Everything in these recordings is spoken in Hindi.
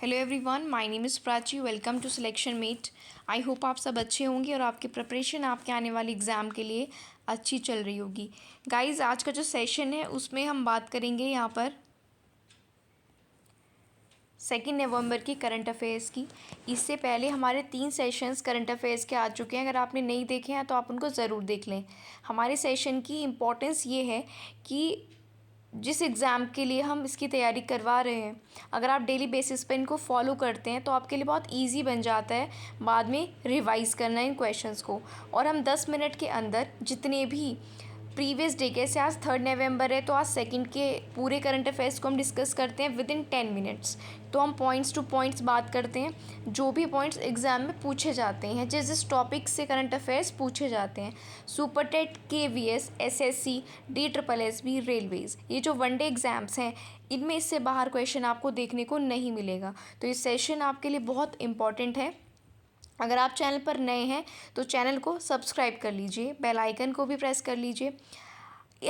Hello everyone, my name is Prachi. Welcome to Selection Mate. I hope आप सब अच्छे होंगे और आपकी प्रिपरेशन आपके आने वाले एग्ज़ाम के लिए अच्छी चल रही होगी। गाइस, आज का जो सेशन है उसमें हम बात करेंगे यहाँ पर 2 नवंबर की करंट अफेयर्स की। इससे पहले हमारे 3 सेशंस करंट अफेयर्स के आ चुके हैं। अगर आपने नहीं देखे हैं तो आप उनको ज़रूर देख लें। हमारे सेशन की इम्पोर्टेंस ये है कि जिस एग्ज़ाम के लिए हम इसकी तैयारी करवा रहे हैं, अगर आप डेली बेसिस पे इनको फॉलो करते हैं तो आपके लिए बहुत इजी बन जाता है बाद में रिवाइज़ करना इन क्वेश्चंस को। और हम 10 मिनट के अंदर जितने भी प्रीवियस डे के, जैसे आज 3 नवंबर है तो आज सेकंड के पूरे करंट अफेयर्स को हम डिस्कस करते हैं विद इन 10 मिनट्स। तो हम पॉइंट्स टू पॉइंट्स बात करते हैं, जो भी पॉइंट्स एग्ज़ाम में पूछे जाते हैं, जिस जिस टॉपिक से करंट अफेयर्स पूछे जाते हैं। Super TET, KVS, SSC, DSSB, railways, ये जो वनडे एग्ज़ाम्स हैं इनमें इससे बाहर क्वेश्चन आपको देखने को नहीं मिलेगा। तो ये सेशन आपके लिए बहुत इंपॉर्टेंट है। अगर आप चैनल पर नए हैं तो चैनल को सब्सक्राइब कर लीजिए, बेल आइकन को भी प्रेस कर लीजिए।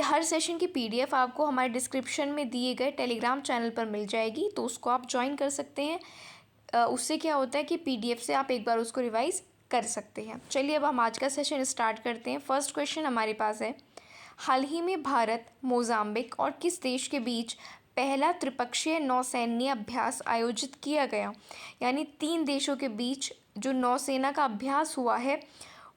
हर सेशन की PDF आपको हमारे डिस्क्रिप्शन में दिए गए टेलीग्राम चैनल पर मिल जाएगी, तो उसको आप ज्वाइन कर सकते हैं। उससे क्या होता है कि PDF से आप एक बार उसको रिवाइज कर सकते हैं। चलिए अब हम आज का सेशन स्टार्ट करते हैं। फर्स्ट क्वेश्चन हमारे पास है, हाल ही में भारत, मोजाम्बिक और किस देश के बीच पहला त्रिपक्षीय नौसैन्य अभ्यास आयोजित किया गया? यानी 3 देशों के बीच जो नौसेना का अभ्यास हुआ है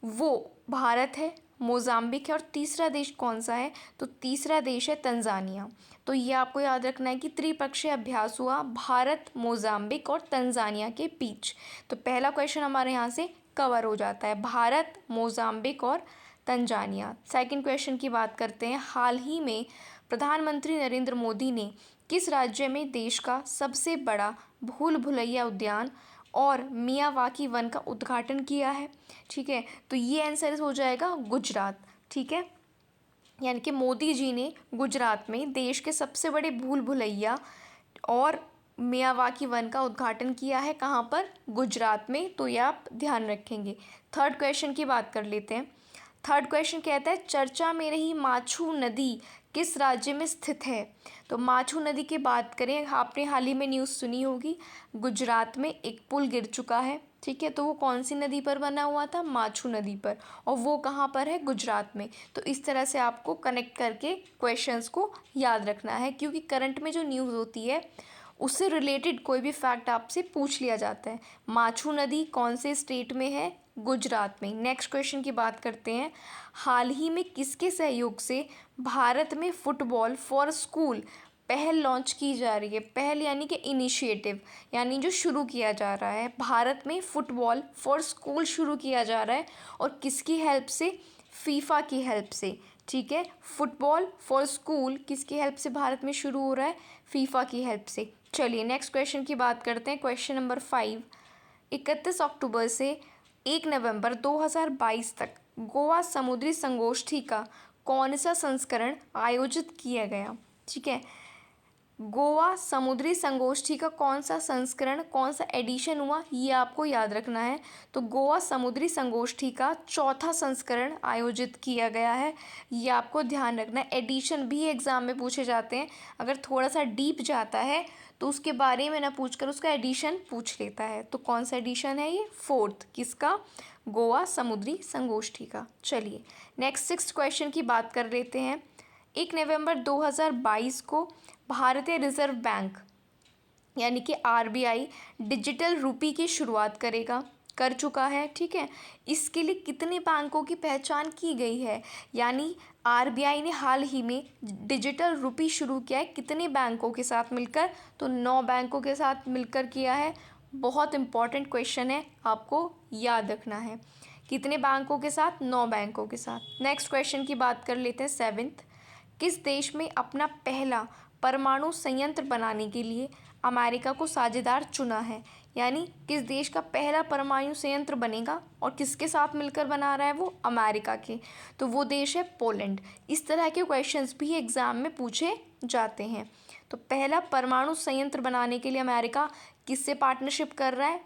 वो भारत है, मोजाम्बिक है और तीसरा देश कौन सा है? तो तीसरा देश है तंजानिया। तो ये आपको याद रखना है कि त्रिपक्षीय अभ्यास हुआ भारत, मोजाम्बिक और तंजानिया के बीच। तो पहला क्वेश्चन हमारे यहाँ से कवर हो जाता है, भारत, मोजाम्बिक और तंजानिया। सेकंड क्वेश्चन की बात करते हैं, हाल ही में प्रधानमंत्री नरेंद्र मोदी ने किस राज्य में देश का सबसे बड़ा भूल भुलैया उद्यान और मियावाकी वन का उद्घाटन किया है? ठीक है, तो ये आंसर हो जाएगा गुजरात। ठीक है, यानी कि मोदी जी ने गुजरात में देश के सबसे बड़े भूल भुलैया और मियावाकी वन का उद्घाटन किया है। कहाँ पर? गुजरात में। तो ये आप ध्यान रखेंगे। थर्ड क्वेश्चन की बात कर लेते हैं। थर्ड क्वेश्चन कहता है, चर्चा में रही माछू नदी किस राज्य में स्थित है? तो माछू नदी की बात करें, आपने हाल ही में न्यूज़ सुनी होगी, गुजरात में एक पुल गिर चुका है। ठीक है, तो वो कौन सी नदी पर बना हुआ था? माछू नदी पर। और वो कहाँ पर है? गुजरात में। तो इस तरह से आपको कनेक्ट करके क्वेश्चंस को याद रखना है, क्योंकि करंट में जो न्यूज़ होती है उससे रिलेटेड कोई भी फैक्ट आपसे पूछ लिया जाता है। माछू नदी कौन से स्टेट में है? गुजरात में। नेक्स्ट क्वेश्चन की बात करते हैं, हाल ही में किसके सहयोग से भारत में फुटबॉल फॉर स्कूल पहल लॉन्च की जा रही है? पहल यानी कि इनिशिएटिव, यानी जो शुरू किया जा रहा है। भारत में फुटबॉल फॉर स्कूल शुरू किया जा रहा है और किसकी हेल्प से? फीफा की हेल्प से। ठीक है, फुटबॉल फॉर स्कूल किसकी हेल्प से भारत में शुरू हो रहा है? फीफा की हेल्प से। चलिए नेक्स्ट क्वेश्चन की बात करते हैं। क्वेश्चन नंबर 5, 31 अक्टूबर से 1 नवंबर 2022 तक गोवा समुद्री संगोष्ठी का कौन सा संस्करण आयोजित किया गया? ठीक है, गोवा समुद्री संगोष्ठी का कौन सा संस्करण, कौन सा एडिशन हुआ, ये आपको याद रखना है। तो गोवा समुद्री संगोष्ठी का चौथा संस्करण आयोजित किया गया है, ये आपको ध्यान रखना है। एडिशन भी एग्ज़ाम में पूछे जाते हैं, अगर थोड़ा सा डीप जाता है तो उसके बारे में ना पूछकर उसका एडिशन पूछ लेता है। तो कौन सा एडिशन है ये? 4th। किसका? गोवा समुद्री संगोष्ठी का। चलिए नेक्स्ट 6th क्वेश्चन की बात कर लेते हैं। 1 नवंबर 2022 को भारतीय रिजर्व बैंक यानी कि RBI डिजिटल रुपी की शुरुआत कर चुका है। ठीक है, इसके लिए कितने बैंकों की पहचान की गई है? यानी RBI ने हाल ही में डिजिटल रुपी शुरू किया है, कितने बैंकों के साथ मिलकर? तो 9 बैंकों के साथ मिलकर किया है। बहुत इंपॉर्टेंट क्वेश्चन है, आपको याद रखना है। कितने बैंकों के साथ? 9 बैंकों के साथ। नेक्स्ट क्वेश्चन की बात कर लेते हैं 7th, किस देश में अपना पहला परमाणु संयंत्र बनाने के लिए अमेरिका को साझेदार चुना है? यानी किस देश का पहला परमाणु संयंत्र बनेगा और किसके साथ मिलकर बना रहा है वो? अमेरिका के। तो वो देश है पोलैंड। इस तरह के क्वेश्चंस भी एग्ज़ाम में पूछे जाते हैं। तो पहला परमाणु संयंत्र बनाने के लिए अमेरिका किससे पार्टनरशिप कर रहा है?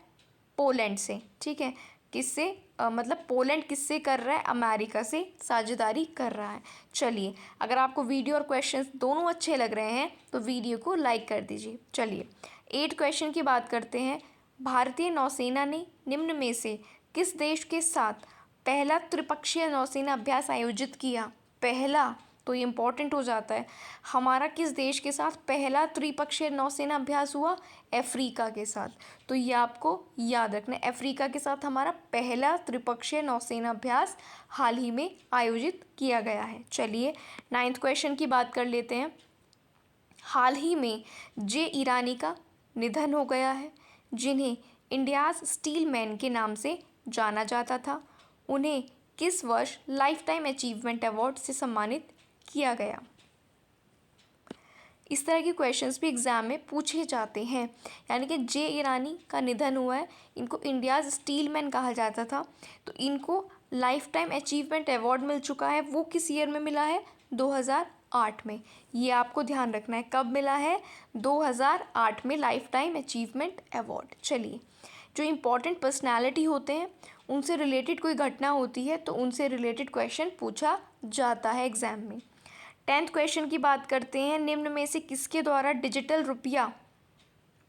पोलैंड से। ठीक है, किससे मतलब पोलैंड किससे कर रहा है, अमेरिका से साझेदारी कर रहा है। चलिए, अगर आपको वीडियो और क्वेश्चंस दोनों अच्छे लग रहे हैं तो वीडियो को लाइक कर दीजिए। चलिए 8 क्वेश्चन की बात करते हैं। भारतीय नौसेना ने निम्न में से किस देश के साथ पहला त्रिपक्षीय नौसेना अभ्यास आयोजित किया? पहला तो ये इम्पोर्टेंट हो जाता है। हमारा किस देश के साथ पहला त्रिपक्षीय नौसेना अभ्यास हुआ? अफ्रीका के साथ। तो ये आपको याद रखना है, अफ्रीका के साथ हमारा पहला त्रिपक्षीय नौसेना अभ्यास हाल ही में आयोजित किया गया है। चलिए 9th क्वेश्चन की बात कर लेते हैं। हाल ही में जे ईरानी का निधन हो गया है, जिन्हें इंडियाज़ स्टील मैन के नाम से जाना जाता था। उन्हें किस वर्ष लाइफ टाइम अचीवमेंट अवार्ड से सम्मानित किया गया? इस तरह के क्वेश्चंस भी एग्ज़ाम में पूछे जाते हैं। यानी कि जे ईरानी का निधन हुआ है, इनको इंडियाज़ स्टील मैन कहा जाता था, तो इनको लाइफ टाइम अचीवमेंट अवार्ड मिल चुका है। वो किस ईयर में मिला है? 2008 में। ये आपको ध्यान रखना है, कब मिला है? 2008 में लाइफ टाइम अचीवमेंट अवार्ड। चलिए, जो इम्पोर्टेंट पर्सनैलिटी होते हैं उनसे रिलेटेड कोई घटना होती है तो उनसे रिलेटेड क्वेश्चन पूछा जाता है एग्ज़ाम में। 10th क्वेश्चन की बात करते हैं। निम्न में से किसके द्वारा डिजिटल रुपया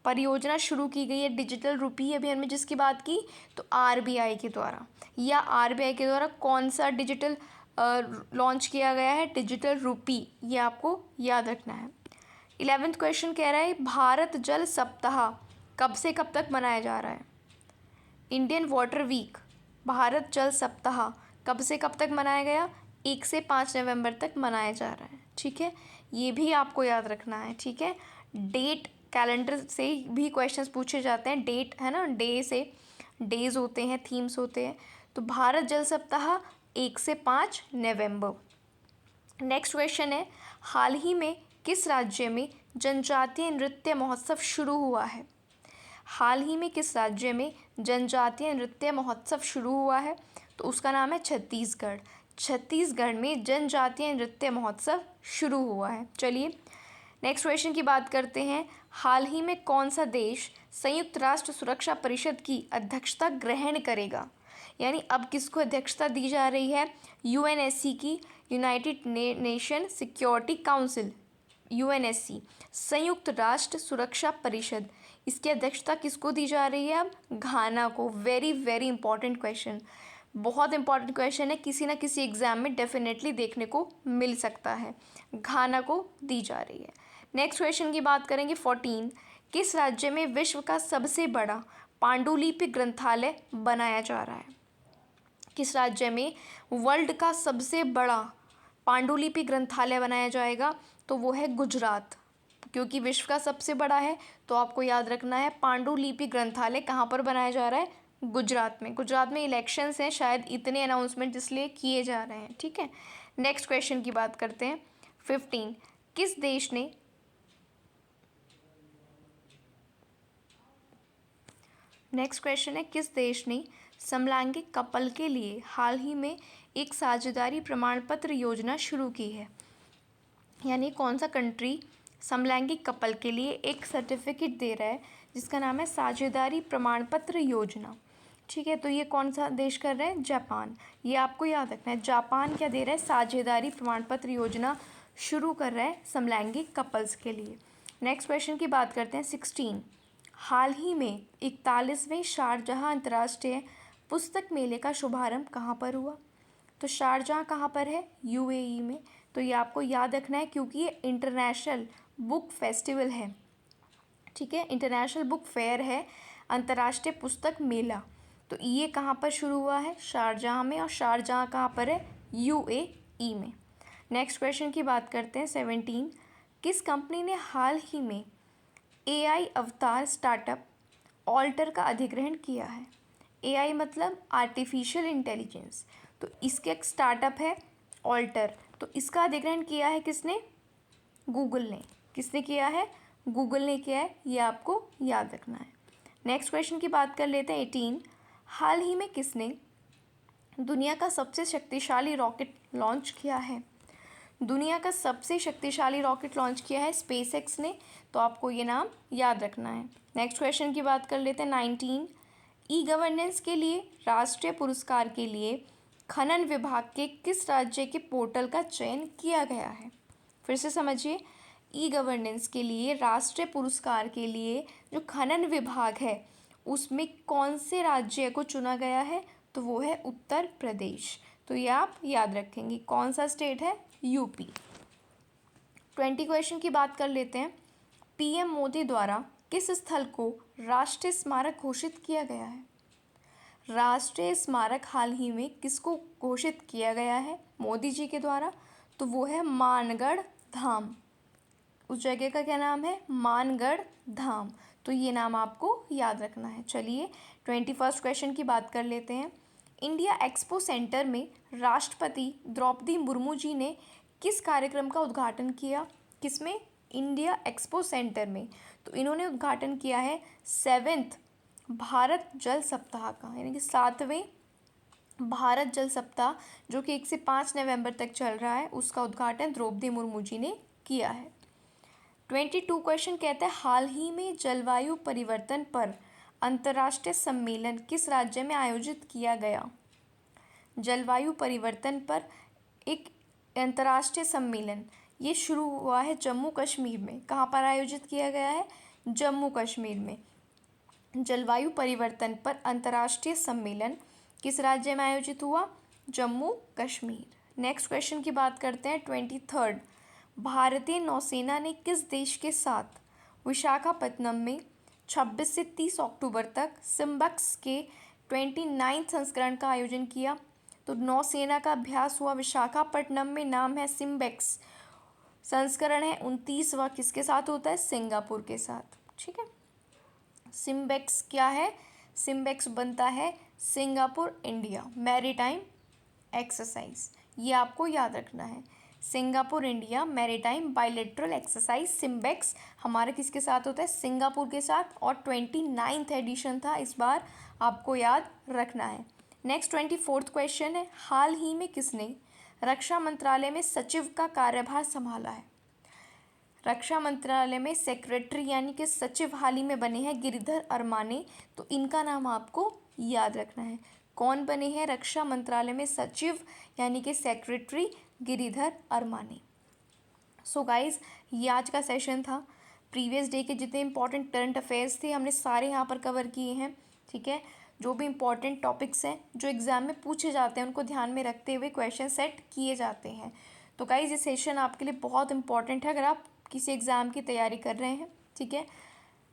परियोजना शुरू की गई है? डिजिटल रुपये अभियान में जिसकी बात की, तो आरबीआई के द्वारा। या आरबीआई के द्वारा कौन सा डिजिटल लॉन्च किया गया है? Digital rupee. ये आपको याद रखना है। 11th क्वेश्चन कह रहा है भारत जल सप्ताह कब से कब तक मनाया जा रहा है? इंडियन वाटर वीक, भारत जल सप्ताह कब से कब तक मनाया गया? 1 से 5 नवंबर तक मनाया जा रहा है। ठीक है, ये भी आपको याद रखना है। ठीक है, डेट कैलेंडर से भी क्वेश्चंस पूछे जाते हैं। डेट है ना, डे से डेज होते हैं, थीम्स होते हैं। तो भारत जल सप्ताह 1 से 5 नवंबर। नेक्स्ट क्वेश्चन है, हाल ही में किस राज्य में जनजातीय नृत्य महोत्सव शुरू हुआ है? हाल ही में किस राज्य में जनजातीय नृत्य महोत्सव शुरू हुआ है? तो उसका नाम है छत्तीसगढ़। छत्तीसगढ़ में जनजातीय नृत्य महोत्सव शुरू हुआ है। चलिए नेक्स्ट क्वेश्चन की बात करते हैं। हाल ही में कौन सा देश संयुक्त राष्ट्र सुरक्षा परिषद की अध्यक्षता ग्रहण करेगा? यानी अब किसको अध्यक्षता दी जा रही है? यूएनएससी की, United nation security council, UNSC, संयुक्त राष्ट्र सुरक्षा परिषद, इसकी अध्यक्षता किसको दी जा रही है? अब घाना को। वेरी वेरी इंपॉर्टेंट क्वेश्चन, बहुत इंपॉर्टेंट क्वेश्चन है, किसी ना किसी एग्ज़ाम में डेफिनेटली देखने को मिल सकता है। घाना को दी जा रही है। नेक्स्ट क्वेश्चन की बात करेंगे 14। किस राज्य में विश्व का सबसे बड़ा पांडुलिपि ग्रंथालय बनाया जा रहा है? किस राज्य में वर्ल्ड का सबसे बड़ा पांडुलिपि ग्रंथालय बनाया जाएगा? तो वो है गुजरात। क्योंकि विश्व का सबसे बड़ा है तो आपको याद रखना है पांडुलिपि ग्रंथालय कहाँ पर बनाया जा रहा है? गुजरात में। गुजरात में इलेक्शंस हैं, शायद इतने अनाउंसमेंट इसलिए किए जा रहे हैं। ठीक है, नेक्स्ट क्वेश्चन की बात करते हैं 15। किस देश ने नेक्स्ट क्वेश्चन है, किस देश ने समलैंगिक कपल के लिए हाल ही में एक साझेदारी प्रमाण पत्र योजना शुरू की है? यानी कौन सा कंट्री समलैंगिक कपल के लिए एक सर्टिफिकेट दे रहा है जिसका नाम है साझेदारी प्रमाण पत्र योजना? ठीक है, तो ये कौन सा देश कर रहा है? जापान। ये आपको याद रखना है, जापान क्या दे रहा है? साझेदारी प्रमाण पत्र योजना शुरू कर रहा है समलैंगिक कपल्स के लिए। नेक्स्ट क्वेश्चन की बात करते हैं 16। हाल ही में 41वें शारजाह अंतर्राष्ट्रीय पुस्तक मेले का शुभारंभ कहाँ पर हुआ? तो शारजाह कहाँ पर है? यूएई में। तो ये आपको याद रखना है क्योंकि ये इंटरनेशनल बुक फेस्टिवल है। ठीक है, इंटरनेशनल बुक फेयर है, अंतर्राष्ट्रीय पुस्तक मेला। तो ये कहाँ पर शुरू हुआ है? शारजाह में। और शारजाह कहाँ पर है? यूएई में। नेक्स्ट क्वेश्चन की बात करते हैं 17। किस कंपनी ने हाल ही में एआई अवतार स्टार्टअप ऑल्टर का अधिग्रहण किया है? एआई मतलब आर्टिफिशियल इंटेलिजेंस, तो इसके एक स्टार्टअप है ऑल्टर, तो इसका अधिग्रहण किया है किसने? गूगल ने। किसने किया है? गूगल ने किया है, ये आपको याद रखना है। नेक्स्ट क्वेश्चन की बात कर लेते हैं 18। हाल ही में किसने दुनिया का सबसे शक्तिशाली रॉकेट लॉन्च किया है? दुनिया का सबसे शक्तिशाली रॉकेट लॉन्च किया है स्पेसएक्स ने, तो आपको ये नाम याद रखना है। नेक्स्ट क्वेश्चन की बात कर लेते हैं 19। ई गवर्नेंस के लिए राष्ट्रीय पुरस्कार के लिए खनन विभाग के किस राज्य के पोर्टल का चयन किया गया है? फिर से समझिए, ई गवर्नेंस के लिए राष्ट्रीय पुरस्कार के लिए जो खनन विभाग है उसमें कौन से राज्य को चुना गया है? तो वो है उत्तर प्रदेश। तो ये आप याद रखेंगे। कौन सा स्टेट है? यूपी। 20 क्वेश्चन की बात कर लेते हैं। पीएम मोदी द्वारा किस स्थल को राष्ट्रीय स्मारक घोषित किया गया है? राष्ट्रीय स्मारक हाल ही में किसको घोषित किया गया है मोदी जी के द्वारा? तो वो है मानगढ़ धाम। उस जगह का क्या नाम है? मानगढ़ धाम। तो ये नाम आपको याद रखना है। चलिए 21 क्वेश्चन की बात कर लेते हैं। इंडिया एक्सपो सेंटर में राष्ट्रपति द्रौपदी मुर्मू जी ने किस कार्यक्रम का उद्घाटन किया? किसमें? इंडिया एक्सपो सेंटर में। तो इन्होंने उद्घाटन किया है 7वें भारत जल सप्ताह का, यानी कि 7वें भारत जल सप्ताह जो कि 1 से 5 नवंबर तक चल रहा है, उसका उद्घाटन द्रौपदी मुर्मू जी ने किया है। 22 क्वेश्चन कहता है हाल ही में जलवायु परिवर्तन पर अंतर्राष्ट्रीय सम्मेलन किस राज्य में आयोजित किया गया? जलवायु परिवर्तन पर एक अंतर्राष्ट्रीय सम्मेलन ये शुरू हुआ है जम्मू कश्मीर में। कहाँ पर आयोजित किया गया है? जम्मू कश्मीर में। जलवायु परिवर्तन पर अंतर्राष्ट्रीय सम्मेलन किस राज्य में आयोजित हुआ? जम्मू कश्मीर। नेक्स्ट क्वेश्चन की बात करते हैं 23rd। भारतीय नौसेना ने किस देश के साथ विशाखापत्तनम में 26 से 30 अक्टूबर तक सिम्बेक्स के 29 संस्करण का आयोजन किया? तो नौसेना का अभ्यास हुआ विशाखापट्टनम में, नाम है सिम्बेक्स। संस्करण है 29वां, किसके साथ होता है? सिंगापुर के साथ। ठीक है। सिम्बेक्स क्या है? सिम्बेक्स बनता है सिंगापुर इंडिया मैरीटाइम एक्सरसाइज। ये आपको याद रखना है। Singapore India maritime bilateral exercise SIMBEX हमारे किसके साथ होता है? सिंगापुर के साथ। और 29th एडिशन था इस बार, आपको याद रखना है। नेक्स्ट 24th क्वेश्चन है हाल ही में किसने रक्षा मंत्रालय में सचिव का कार्यभार संभाला है? रक्षा मंत्रालय में सेक्रेटरी यानी कि सचिव हाल ही में बने हैं गिरिधर अरमाने। तो इनका नाम आपको याद रखना है। कौन बने हैं रक्षा मंत्रालय में सचिव यानी कि secretary? Giridhar Aramane. So guys, ये आज का सेशन था। प्रीवियस डे के जितने इंपॉर्टेंट करंट अफेयर्स थे हमने सारे यहाँ पर कवर किए हैं। ठीक है। जो भी इंपॉर्टेंट टॉपिक्स हैं जो एग्ज़ाम में पूछे जाते हैं उनको ध्यान में रखते हुए क्वेश्चन सेट किए जाते हैं। तो गाइज, ये सेशन आपके लिए बहुत इंपॉर्टेंट है अगर आप किसी एग्ज़ाम की तैयारी कर रहे हैं। ठीक है।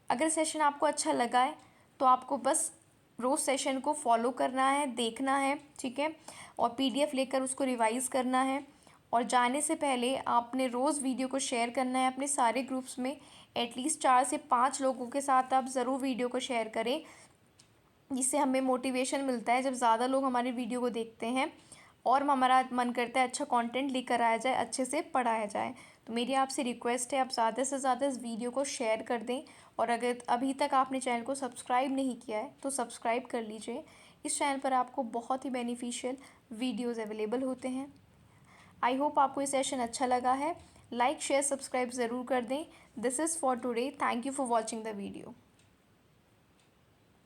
अगर सेशन आपको अच्छा लगा है तो आपको बस रोज़ सेशन को फॉलो करना है, देखना है। ठीक है। और PDF लेकर उसको रिवाइज़ करना है। और जाने से पहले आपने रोज़ वीडियो को शेयर करना है अपने सारे ग्रुप्स में। एटलीस्ट 4 से 5 लोगों के साथ आप ज़रूर वीडियो को शेयर करें, जिससे हमें मोटिवेशन मिलता है जब ज़्यादा लोग हमारी वीडियो को देखते हैं और हमारा मन करता है अच्छा कंटेंट लेकर आया जाए, अच्छे से पढ़ाया जाए। तो मेरी आपसे रिक्वेस्ट है आप ज़्यादा से ज़्यादा इस वीडियो को शेयर कर दें। और अगर अभी तक आपने चैनल को सब्सक्राइब नहीं किया है तो सब्सक्राइब कर लीजिए। इस चैनल पर आपको बहुत ही बेनिफिशियल वीडियोज़ अवेलेबल होते हैं। आई होप आपको ये सेशन अच्छा लगा है। लाइक शेयर सब्सक्राइब ज़रूर कर दें। This is for today. Thank you for watching the video.